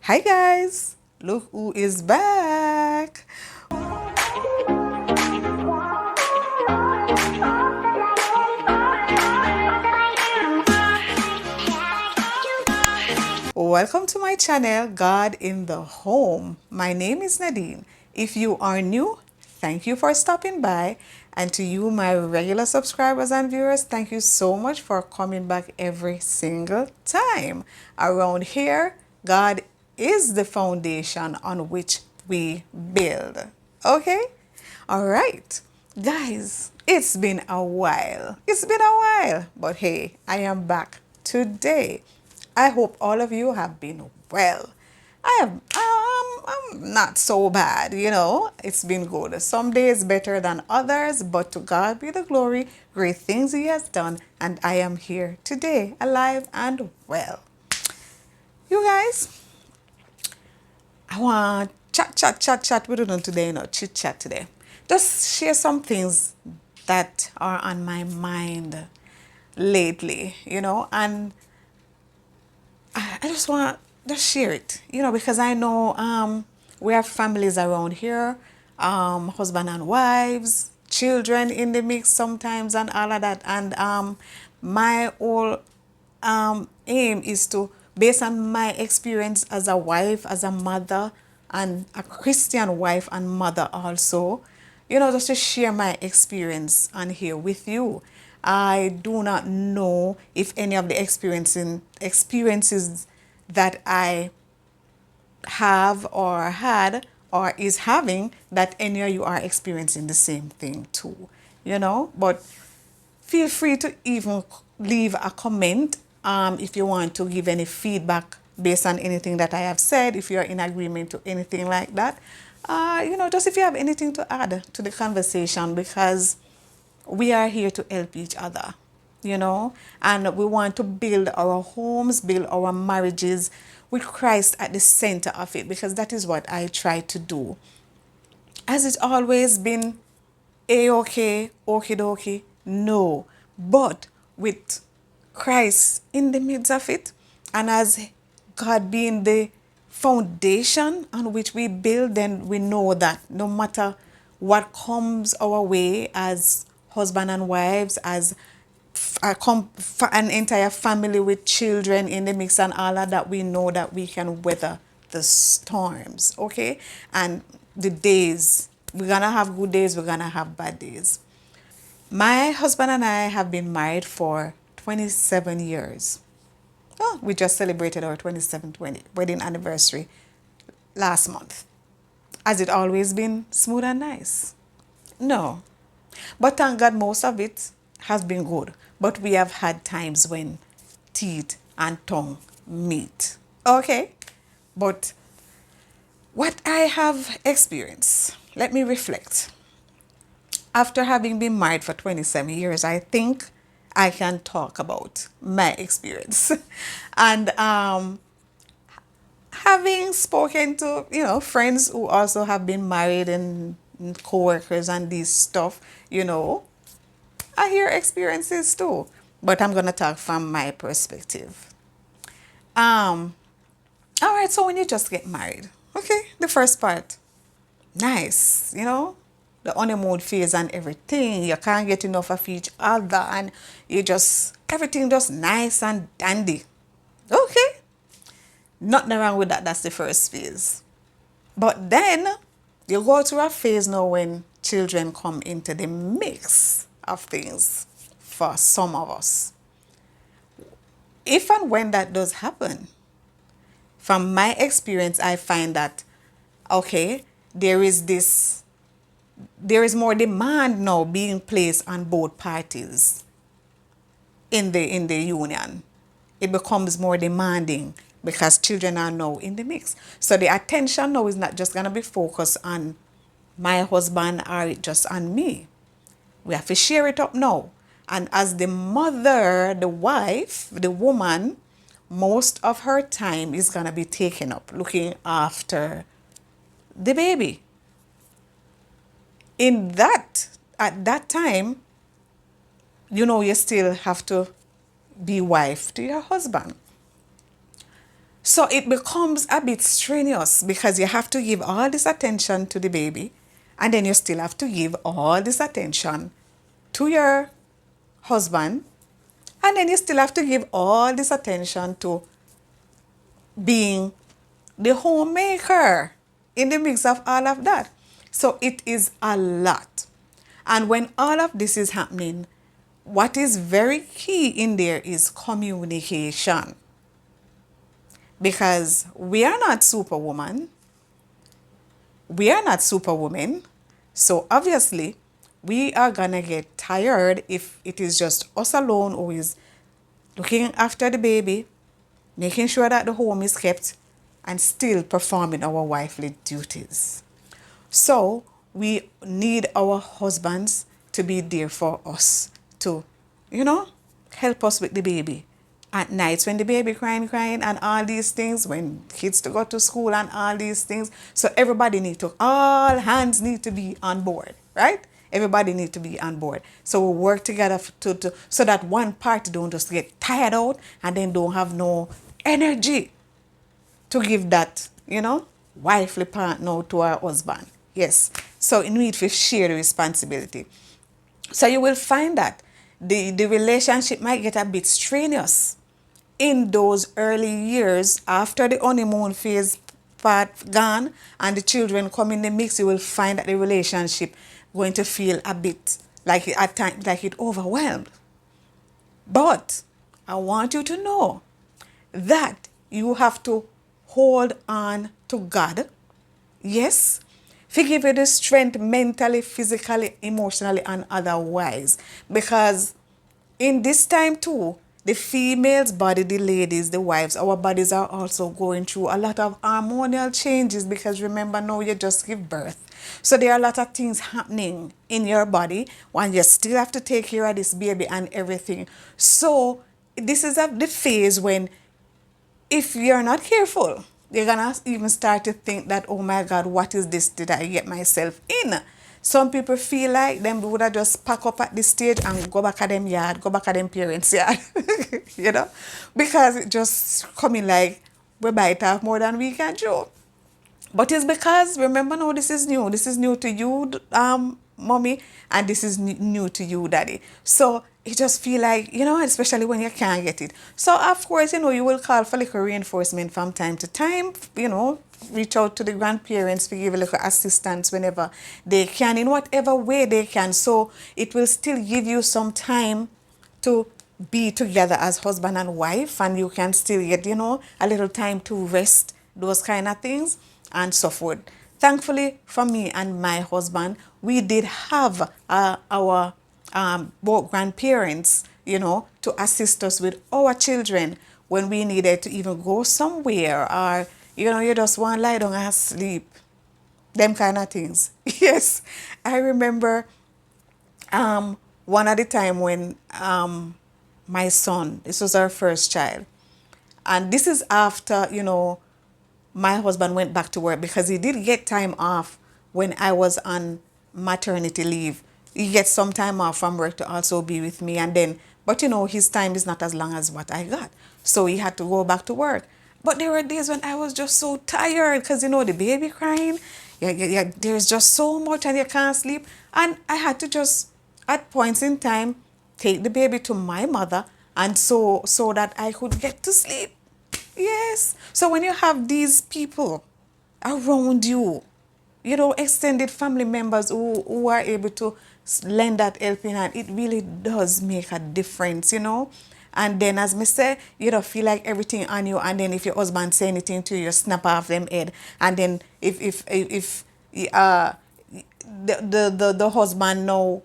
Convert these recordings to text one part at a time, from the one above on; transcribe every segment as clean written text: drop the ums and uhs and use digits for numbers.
Hi guys, look who is back. Welcome to my channel, God in the Home. My name is Nadine. If you are new, thank you for stopping by. And to you, my regular subscribers and viewers, thank you so much for coming back every single time. Around here, God is the foundation on which we build. Okay? All right. Guys, it's been a while. It's been a while. But hey, I am back today. I hope all of you have been well. I'm not so bad, It's been good. Some days better than others, but to God be the glory, great things He has done, and I am here today, alive and well. You guys, I want chat with you today, chit chat today. Just share some things that are on my mind lately, and I just want to just share it, because I know we have families around here, husband and wives, children in the mix sometimes, and all of that. And my whole aim is to, based on my experience as a wife, as a mother, and a Christian wife and mother also, just to share my experience on here with you. I do not know if any of the experiences that I have or had or is having, that any of you are experiencing the same thing too, But feel free to even leave a comment if you want to give any feedback based on anything that I have said, if you're in agreement to anything like that. Just if you have anything to add to the conversation, because we are here to help each other, and we want to build our homes, build our marriages with Christ at the center of it, because that is what I try to do. Has it always been a-okay, okie dokie? No. But with Christ in the midst of it, and as God being the foundation on which we build, then we know that no matter what comes our way as husband and wives, as an entire family with children in the mix and all of that, we know that we can weather the storms, okay? And the days, we're gonna have good days, we're gonna have bad days. My husband and I have been married for 27 years. Oh, we just celebrated our 27th wedding anniversary last month. Has it always been smooth and nice? No. But thank God most of it has been good. But we have had times when teeth and tongue meet. Okay? But what I have experienced, let me reflect. After having been married for 27 years, I think I can talk about my experience. And having spoken to, friends who also have been married, and co-workers and these stuff, I hear experiences too. But I'm going to talk from my perspective. Um, all right, so when you just get married, okay, the first part, nice, the honeymoon phase and everything. You can't get enough of each other, and everything just nice and dandy. Okay, nothing wrong with that. That's the first phase. But then you go through a phase now when children come into the mix of things for some of us. If and when that does happen, from my experience, I find that, okay, there is more demand now being placed on both parties in the union. It becomes more demanding because children are now in the mix. So the attention now is not just gonna be focused on my husband or just on me. We have to share it up now. And as the mother, the wife, the woman, most of her time is gonna be taken up looking after the baby. At that time, you still have to be wife to your husband. So it becomes a bit strenuous because you have to give all this attention to the baby, and then you still have to give all this attention to your husband, and then you still have to give all this attention to being the homemaker in the mix of all of that. So it is a lot. And when all of this is happening, what is very key in there is communication. Because we are not superwoman, we are not superwoman. So obviously, we are gonna get tired if it is just us alone who is looking after the baby, making sure that the home is kept, and still performing our wifely duties. So we need our husbands to be there for us to, you know, help us with the baby. At nights when the baby crying and all these things, when kids to go to school and all these things. So everybody need to, all hands need to be on board, right? Everybody need to be on board. So we work together so that one party don't just get tired out and then don't have no energy to give that, wifely part now to our husband. Yes. So you need to share the responsibility. So you will find that the relationship might get a bit strenuous in those early years after the honeymoon phase part gone and the children come in the mix. You will find that the relationship going to feel a bit like it, at times like it overwhelmed. But I want you to know that you have to hold on to God. Yes. Forgive you the strength mentally, physically, emotionally, and otherwise. Because in this time too, the females' body, the ladies, the wives, our bodies are also going through a lot of hormonal changes because remember now you just give birth. So there are a lot of things happening in your body and you still have to take care of this baby and everything. So this is the phase when if you're not careful, you're gonna even start to think that, oh my God, what is this did I get myself in? Some people feel like them would have just pack up at this stage and go back at them yard, go back at them parents' yard, because it just coming like we bite off more than we can chew. But it's because, remember now, this is new. This is new to you, mommy, and this is new to you, daddy. So you just feel like, especially when you can't get it. So, of course, you will call for little reinforcement from time to time, reach out to the grandparents to give a little assistance whenever they can, in whatever way they can. So it will still give you some time to be together as husband and wife, and you can still get, a little time to rest, those kind of things, and so forth. Thankfully, for me and my husband, we did have our both grandparents, to assist us with our children when we needed to even go somewhere or, you just want to lie down and sleep. Them kind of things. Yes, I remember one at the time when my son, this was our first child, and this is after, my husband went back to work because he did get time off when I was on maternity leave. He gets some time off from work to also be with me, and then, but his time is not as long as what I got. So he had to go back to work. But there were days when I was just so tired because, the baby crying, there's just so much and you can't sleep. And I had to just, at points in time, take the baby to my mother and so that I could get to sleep. Yes. So when you have these people around you, extended family members who are able to lend that helping hand, it really does make a difference. And then, as me say, you don't feel like everything on you. And then if your husband say anything to you, you snap off them head. And then if the husband now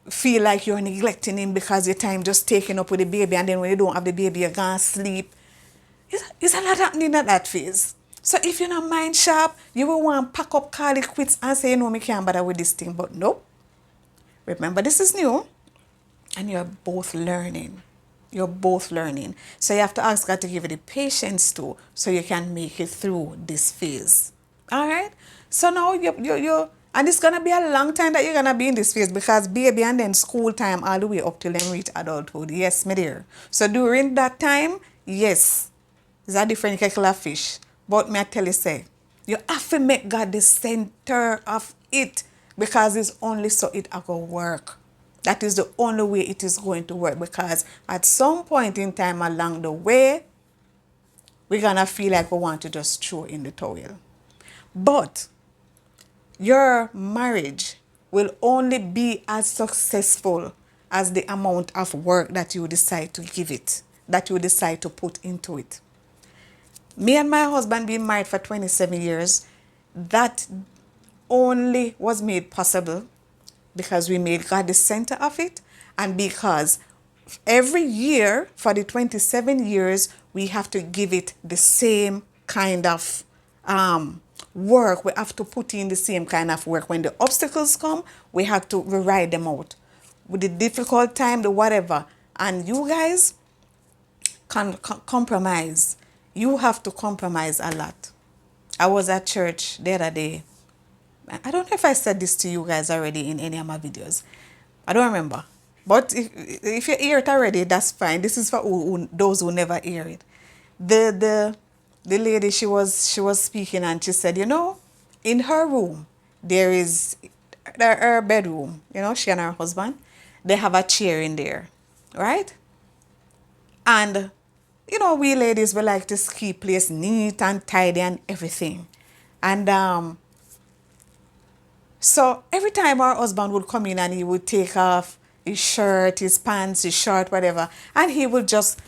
feel like you're neglecting him because your time just taken up with the baby, and then when you don't have the baby, you're gonna sleep. It's a lot happening at that phase. So if you're not mind sharp, you will want to pack up, call it quits, and say, no, me can't bother with this thing. But no. Remember, this is new, and you're both learning. You're both learning. So you have to ask God to give you the patience too, so you can make it through this phase. All right? So now you and it's going to be a long time that you're going to be in this phase because baby and then school time all the way up till them reach adulthood. Yes, my dear. So during that time, yes, It's a different kettle of fish. But me I tell you say, you have to make God the center of it because it's only so it will work. That is the only way it is going to work because at some point in time along the way, we're gonna feel like we want to just throw in the towel. But your marriage will only be as successful as the amount of work that you decide to give it, that you decide to put into it. Me and my husband being married for 27 years, that only was made possible because we made God the center of it and because every year for the 27 years we have to give it the same kind of work. We have to put in the same kind of work. When the obstacles come, we have to ride them out with the difficult time, the whatever. And you guys can compromise. You have to compromise a lot. I was at church the other day. I don't know if I said this to you guys already in any of my videos. I don't remember. But if you hear it already, that's fine. This is for those who never hear it. The lady, she was speaking and she said, in her room, there is her bedroom, she and her husband, they have a chair in there, right? And, we ladies, we like to keep place neat and tidy and everything. And so every time our husband would come in and he would take off his shirt, his pants, his shirt, whatever, and he would just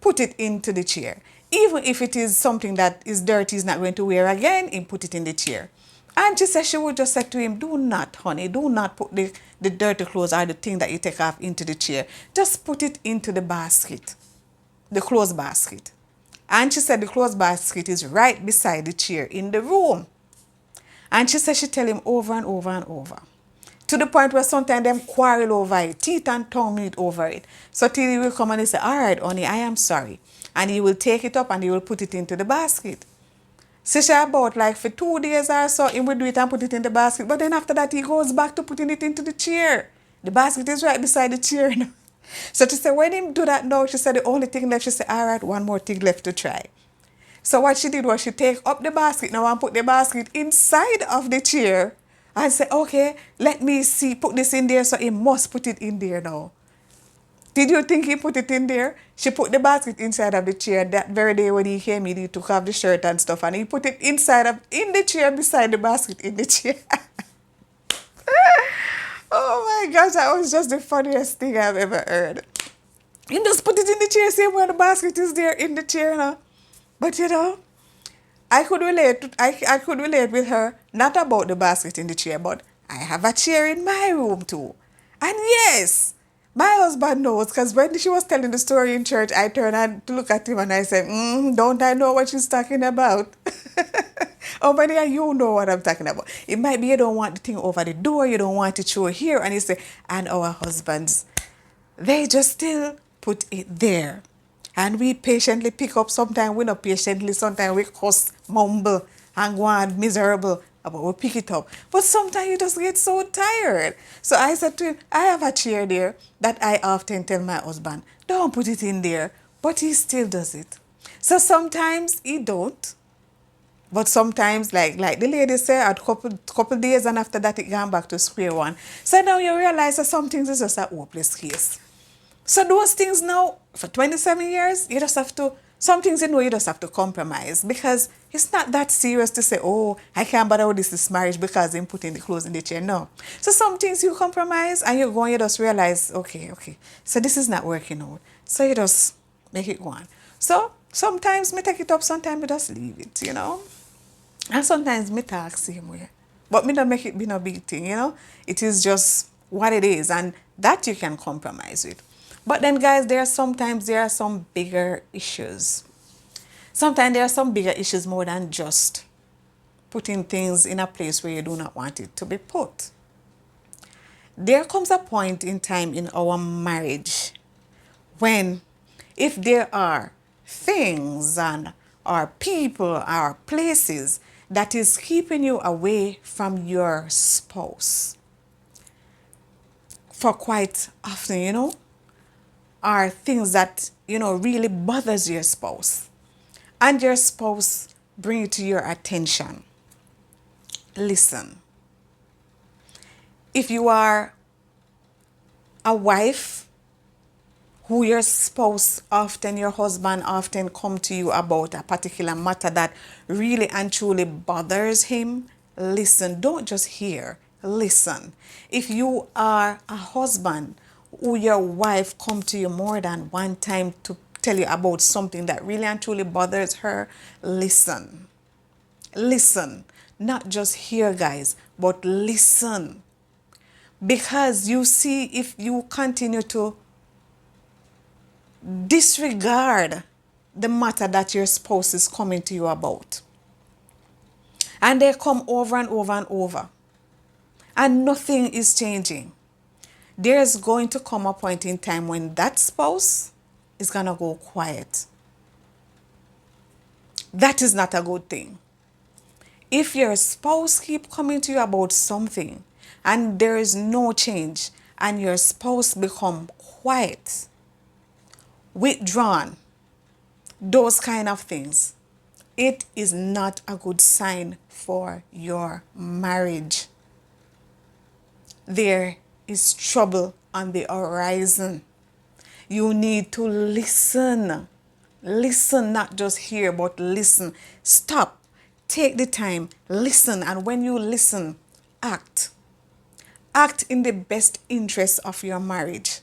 put it into the chair. Even if it is something that is dirty, he's not going to wear again, he put it in the chair. And she said she would just say to him, do not, honey, do not put the dirty clothes or the thing that you take off into the chair. Just put it into the basket, the clothes basket. And she said the clothes basket is right beside the chair in the room. And she said she tell him over and over and over. To the point where sometimes them quarrel over it, teeth and tongue meet over it. So till he will come and he say, all right, honey, I am sorry. And he will take it up and he will put it into the basket. So she about like for 2 days or so, he will do it and put it in the basket. But then after that, he goes back to putting it into the chair. The basket is right beside the chair now. So she said, when him do that now, she said the only thing left, she said, all right, one more thing left to try. So what she did was she take up the basket now and put the basket inside of the chair and say, okay, let me see, put this in there, so he must put it in there now. Did you think he put it in there? She put the basket inside of the chair. That very day when he came in, he took off the shirt and stuff and he put it in the chair beside the basket in the chair. Oh my gosh, that was just the funniest thing I've ever heard. He just put it in the chair, same where the basket is there in the chair now. But I could relate. I could relate with her, not about the basket in the chair, but I have a chair in my room too. And yes, my husband knows because when she was telling the story in church, I turned and to look at him and I said, don't I know what she's talking about? Oh, but yeah, you know what I'm talking about. It might be you don't want the thing over the door, you don't want it through here. And he said, and our husbands, they just still put it there. And we patiently pick up. Sometimes we not patiently, sometimes we cuss, mumble, and go on miserable. But we pick it up. But sometimes you just get so tired. So I said to him, I have a chair there that I often tell my husband, don't put it in there. But he still does it. So sometimes he don't. But sometimes, like the lady said, a couple days and after that it gone back to square one. So now you realize that some things is just a hopeless case. So those things now, for 27 years, you just have to, some things you just have to compromise because it's not that serious to say, oh, I can't bother with this marriage because I'm putting the clothes in the chair. No. So some things you compromise and you go and you just realize, okay, so this is not working out. So you just make it go on. So sometimes me take it up, sometimes me just leave it, And sometimes me talk same way. But me don't make it be no big thing, It is just what it is and that you can compromise with. But then guys, there are some bigger issues. Sometimes there are some bigger issues more than just putting things in a place where you do not want it to be put. There comes a point in time in our marriage when if there are things and or people or places that is keeping you away from your spouse for quite often, are things that, really bothers your spouse. and your spouse bring it to your attention, listen. If you are a wife who your spouse often, your husband often come to you about a particular matter that really and truly bothers him, listen. Don't just hear, listen. If you are a husband who your wife come to you more than one time to tell you about something that really and truly bothers her, listen. Listen. Not just hear, guys, but listen. Because you see, if you continue to disregard the matter that your spouse is coming to you about, and they come over and over and over, and nothing is changing, there's going to come a point in time when that spouse is going to go quiet. That is not a good thing. If your spouse keep coming to you about something and there is no change, and your spouse become quiet, withdrawn, those kind of things, it is not a good sign for your marriage. There is trouble on the horizon. You need to listen. Listen, not just hear, but listen. Stop. Take the time. Listen. And when you listen, act. Act in the best interest of your marriage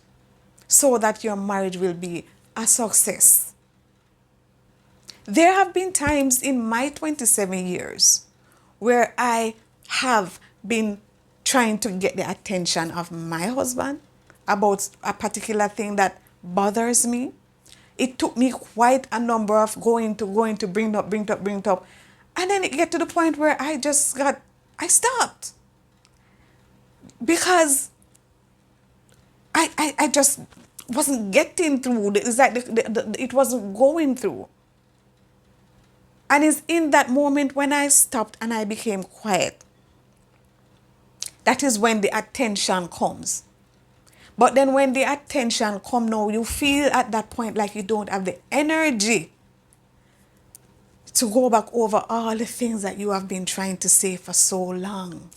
so that your marriage will be a success. There have been times in my 27 years where I have been trying to get the attention of my husband about a particular thing that bothers me. It took me quite a number of going to bring it up. And then it get to the point where I stopped. Because I just wasn't getting through. It's like it wasn't going through. And it's in that moment when I stopped and I became quiet. That is when the attention comes. But then when the attention comes now, you feel at that point like you don't have the energy to go back over all the things that you have been trying to say for so long.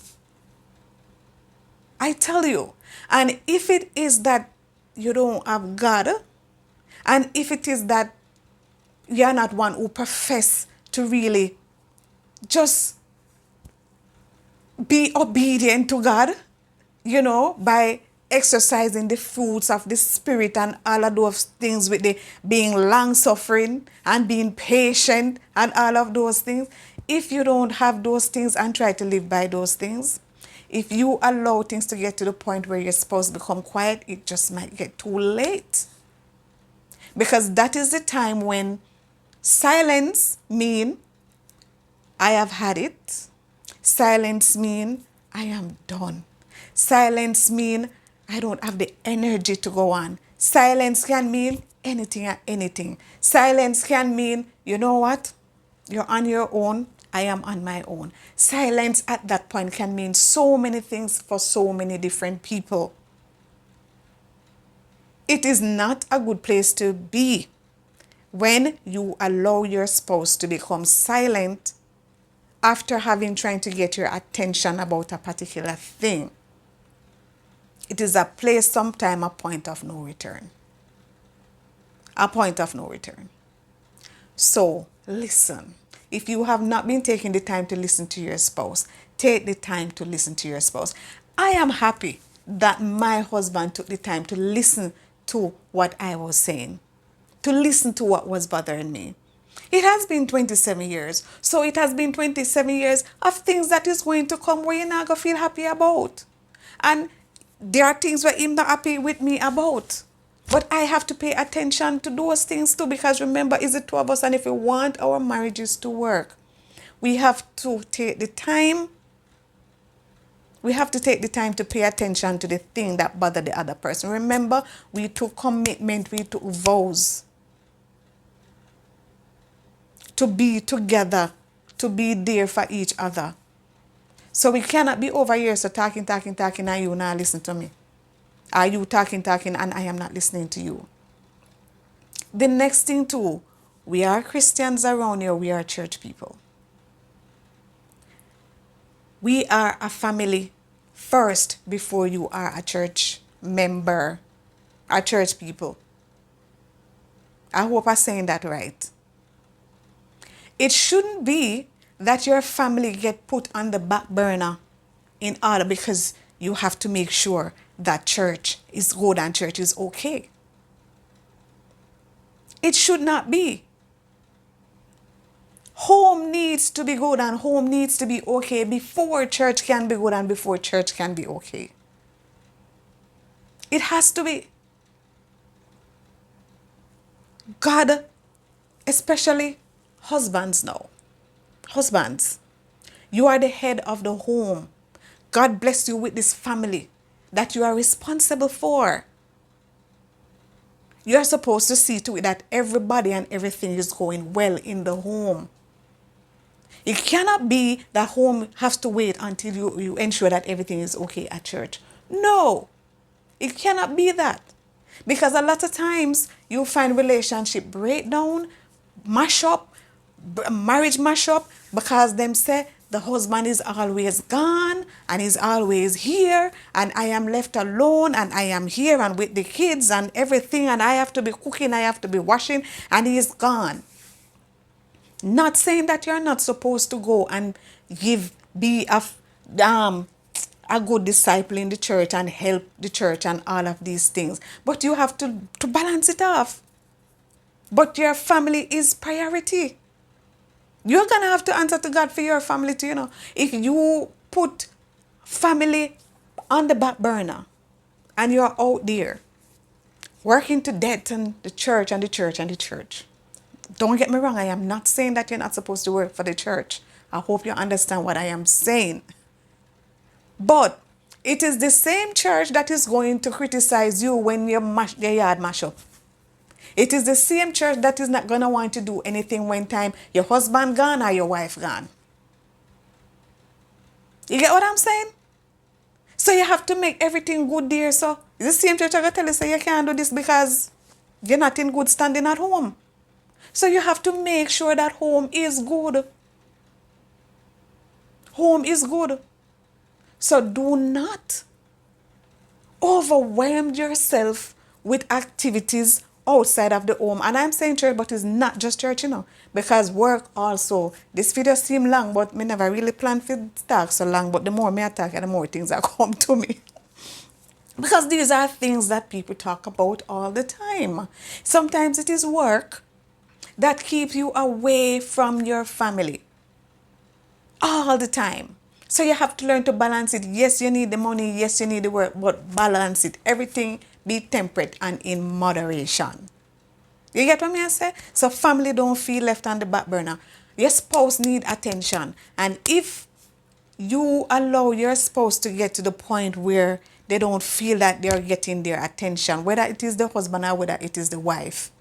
I tell you. And if it is that you don't have God, and if it is that you're not one who profess to really just be obedient to God, by exercising the fruits of the Spirit and all of those things, with the being long-suffering and being patient and all of those things. If you don't have those things and try to live by those things, if you allow things to get to the point where you're supposed to become quiet, it just might get too late. Because that is the time when silence mean I have had it. Silence mean I am done. Silence mean I don't have the energy to go on. Silence can mean anything and anything. Silence can mean, you know what? You're on your own. I am on my own. Silence at that point can mean so many things for so many different people. It is not a good place to be when you allow your spouse to become silent after having trying to get your attention about a particular thing. It is a place, sometime, a point of no return. A point of no return. So, listen. If you have not been taking the time to listen to your spouse, take the time to listen to your spouse. I am happy that my husband took the time to listen to what I was saying, to listen to what was bothering me. It has been 27 years. So it has been 27 years of things that is going to come where you're not going to feel happy about. And there are things where he's not happy with me about. But I have to pay attention to those things too, because remember, it's the two of us, and if we want our marriages to work, we have to take the time. We have to take the time to pay attention to the thing that bothered the other person. Remember, we took commitment, we took vows to be together, to be there for each other. So we cannot be over here, so talking, and you not listen to me. Are you talking, and I am not listening to you? The next thing too, We are Christians around here. We are church people. We are a family first before you are a church member, a church people. I hope I'm saying that right. It shouldn't be that your family get put on the back burner in order because you have to make sure that church is good and church is okay. It should not be. Home needs to be good and home needs to be okay before church can be good and before church can be okay. It has to be. God, especially husbands now. Husbands, you are the head of the home. God bless you with this family that you are responsible for. You are supposed to see to it that everybody and everything is going well in the home. It cannot be that home has to wait until you ensure that everything is okay at church. No, it cannot be that. Because a lot of times you find relationship breakdown, mash up, marriage mash up, because them say the husband is always gone and is always here and I am left alone and I am here and with the kids and everything and I have to be cooking, I have to be washing and he is gone. Not saying that you're not supposed to go and be a good disciple in the church and help the church and all of these things. But you have to balance it off. But your family is priority. You're going to have to answer to God for your family too, you know. If you put family on the back burner and you're out there working to death and the church and the church and the church. Don't get me wrong, I am not saying that you're not supposed to work for the church. I hope you understand what I am saying. But it is the same church that is going to criticize you when your yard mash up. It is the same church that is not going to want to do anything when time your husband gone or your wife gone. You get what I'm saying? So you have to make everything good there. So the same church are going to tell you, say you can't do this because you're not in good standing at home. So you have to make sure that home is good. Home is good. So do not overwhelm yourself with activities outside of the home. And I'm saying church, but it's not just church, you know. Because work also. This video seem long, but me never really plan to talk so long. But the more me I talk, the more things that come to me. Because these are things that people talk about all the time. Sometimes it is work that keeps you away from your family. All the time. So you have to learn to balance it. Yes, you need the money. Yes, you need the work. But balance it. Everything be temperate and in moderation. You get what I say? So family don't feel left on the back burner. Your spouse need attention. And if you allow your spouse to get to the point where they don't feel that they're getting their attention, whether it is the husband or whether it is the wife,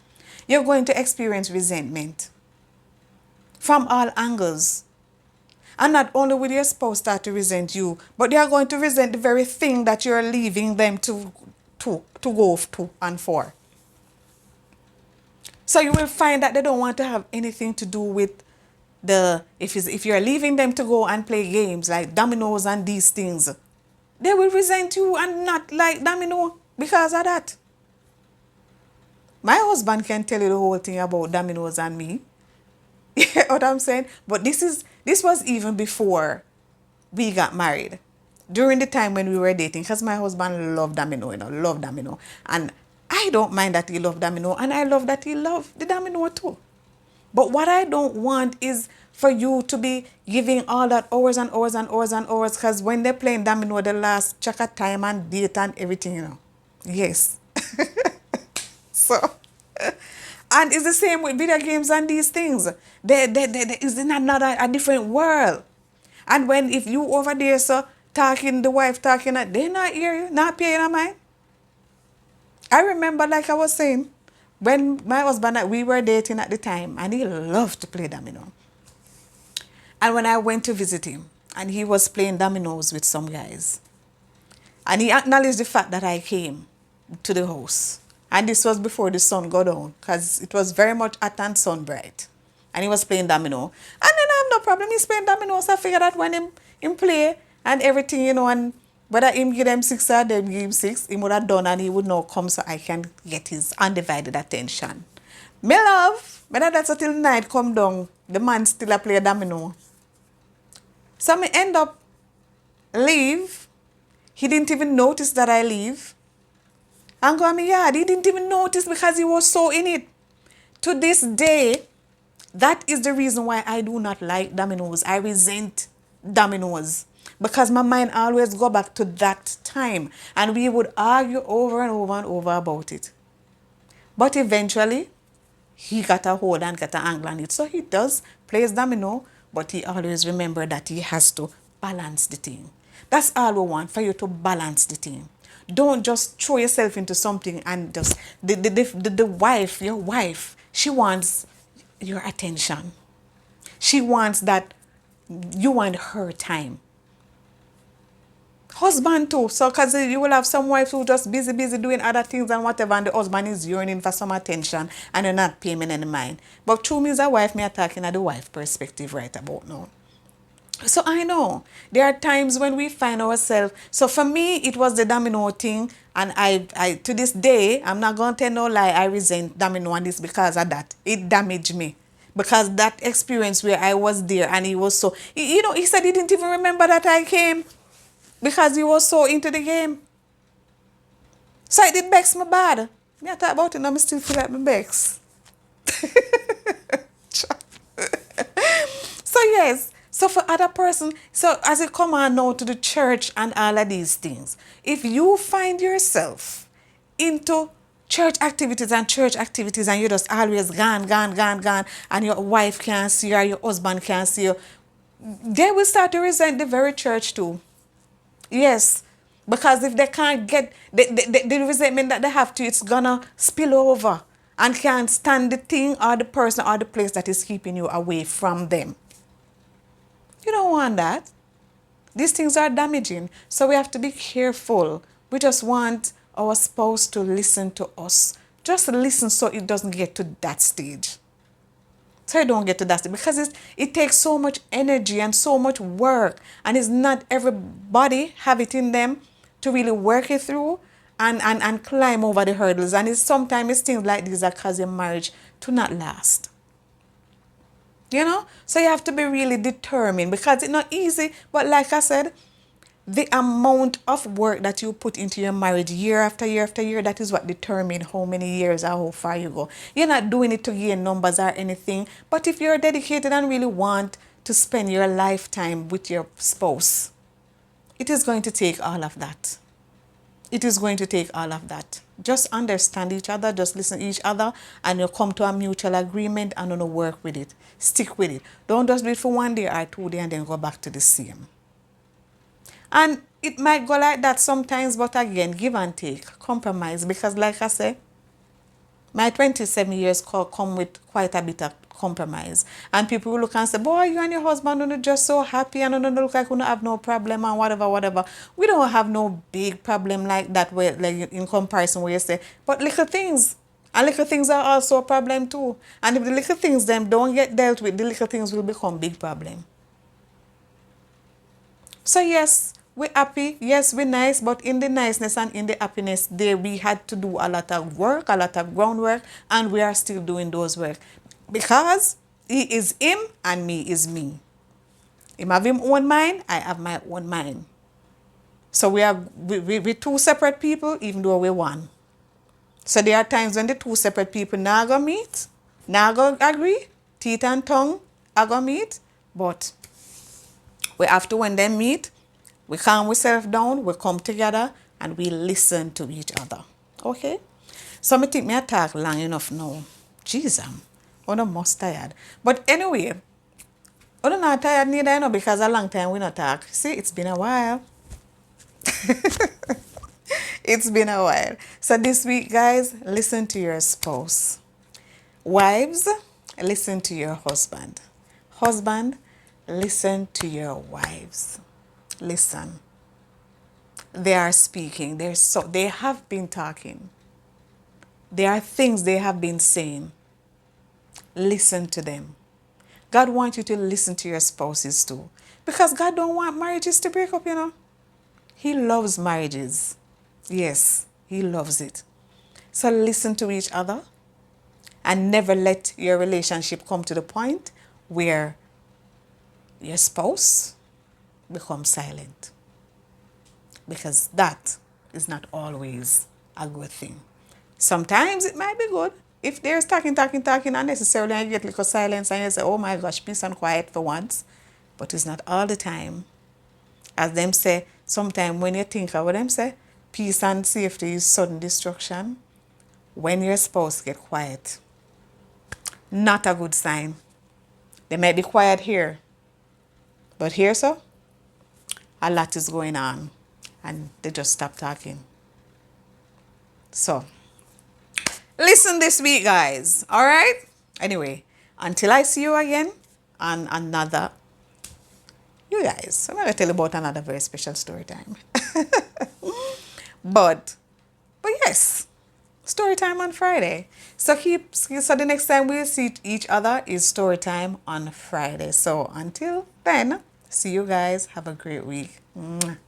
you're going to experience resentment from all angles. And not only will your spouse start to resent you, but they are going to resent the very thing that you're leaving them to go to and for. So you will find that they don't want to have anything to do with if you're leaving them to go and play games like dominoes and these things, they will resent you and not like domino because of that. My husband can tell you the whole thing about dominoes and me. You know what I'm saying? But this was even before we got married. During the time when we were dating, because my husband loved domino, loved domino. And I don't mind that he loved domino, and I love that he loved the domino too. But what I don't want is for you to be giving all that hours and hours and hours and hours, because when they're playing domino, they last check a time and date and everything, Yes. So, and it's the same with video games and these things. It's in a different world. And when if you over there, so talking, the wife talking, they not hear you, not paying no mind. I remember, like I was saying, when my husband and we were dating at the time, and he loved to play domino. And when I went to visit him, and he was playing dominoes with some guys, and he acknowledged the fact that I came to the house. And this was before the sun go down, because it was very much hot and sun bright. And he was playing domino. And then I have no problem. He's playing domino. So I figured that when him play and everything, and whether him give them six or them give him six, he would have done and he would now come so I can get his undivided attention. Me love, but that's until night come down. The man still a play domino. So me end up leave. He didn't even notice that I leave. And go on my yard. He didn't even notice because he was so in it. To this day, that is the reason why I do not like dominoes. I resent dominoes. Because my mind always go back to that time. And we would argue over and over and over about it. But eventually, he got a hold and got an angle on it. So he does plays domino, but he always remember that he has to balance the thing. That's all we want, for you to balance the thing. Don't just throw yourself into something and just the wife, your wife, she wants your attention. She wants that you want her time. Husband too. So because you will have some wives who just busy doing other things and whatever, and the husband is yearning for some attention and you're not paying any mind. But true me as a wife, me attacking at the wife perspective right about now. So I know there are times when we find ourselves. So for me, it was the domino thing, and I to this day, I'm not gonna tell no lie. I resent domino and this because of that. It damaged me because that experience where I was there and he was so. He said he didn't even remember that I came because he was so into the game. So it did vex me bad. Me I talk about it, and I still feel like me vex. So yes, so for other person, so as you come on now to the church and all of these things, if you find yourself into church activities and you're just always gone, and your wife can't see you or your husband can't see you, they will start to resent the very church too. Yes, because if they can't get the resentment that they have to, it's gonna spill over and can't stand the thing or the person or the place that is keeping you away from them. You don't want that. These things are damaging. So we have to be careful. We just want our spouse to listen to us. Just listen so it doesn't get to that stage. So you don't get to that stage. Because it takes so much energy and so much work. And it's not everybody have it in them to really work it through and climb over the hurdles. And sometimes things like these that cause your marriage to not last. So you have to be really determined because it's not easy. But like I said, the amount of work that you put into your marriage year after year after year, that is what determines how many years or how far you go. You're not doing it to gain numbers or anything. But if you're dedicated and really want to spend your lifetime with your spouse, it is going to take all of that. It is going to take all of that. Just understand each other, just listen to each other, and you'll come to a mutual agreement and you'll work with it. Stick with it. Don't just do it for 1 day or 2 days and then go back to the same. And it might go like that sometimes, but again, give and take, compromise. Because like I say, my 27 years come with quite a bit of compromise. And people will look and say, boy, you and your husband are just so happy and you look like you don't have no problem and whatever. We don't have no big problem like that where, like in comparison where you say, but little things. And little things are also a problem too. And if the little things them don't get dealt with, the little things will become big problem. So yes, we're happy. Yes, we're nice. But in the niceness and in the happiness there, we had to do a lot of work, a lot of groundwork. And we are still doing those work. Because he is him and me is me. Him have his own mind, I have my own mind. So we're two separate people even though we're one. So there are times when the two separate people now go meet, now go agree, teeth and tongue are going to meet. But we have to, when they meet, we calm ourselves down, we come together and we listen to each other. Okay? So I think me talk long enough now. Jesus, I'm almost tired. But anyway, I'm not tired neither, because a long time we not talk. See, it's been a while. It's been a while. So this week, guys, listen to your spouse. Wives, listen to your husband. Husband, listen to your wives. Listen. They are speaking. They have been talking. There are things they have been saying. Listen to them. God wants you to listen to your spouses too. Because God don't want marriages to break up, you know. He loves marriages. Yes, He loves it. So listen to each other and never let your relationship come to the point where your spouse becomes silent. Because that is not always a good thing. Sometimes it might be good. If there's talking unnecessarily and you get little silence and you say, oh my gosh, peace and quiet for once. But it's not all the time. As them say, sometimes when you think of what them say, peace and safety is sudden destruction. When your spouse get quiet, not a good sign. They might be quiet here, but here so, a lot is going on and they just stop talking. So, listen this week, guys. All right? Anyway, until I see you again on another, you guys, I'm going to tell you about another very special story time. But yes, story time on Friday. So the next time we'll see each other is story time on Friday. So until then, see you guys. Have a great week. Mwah.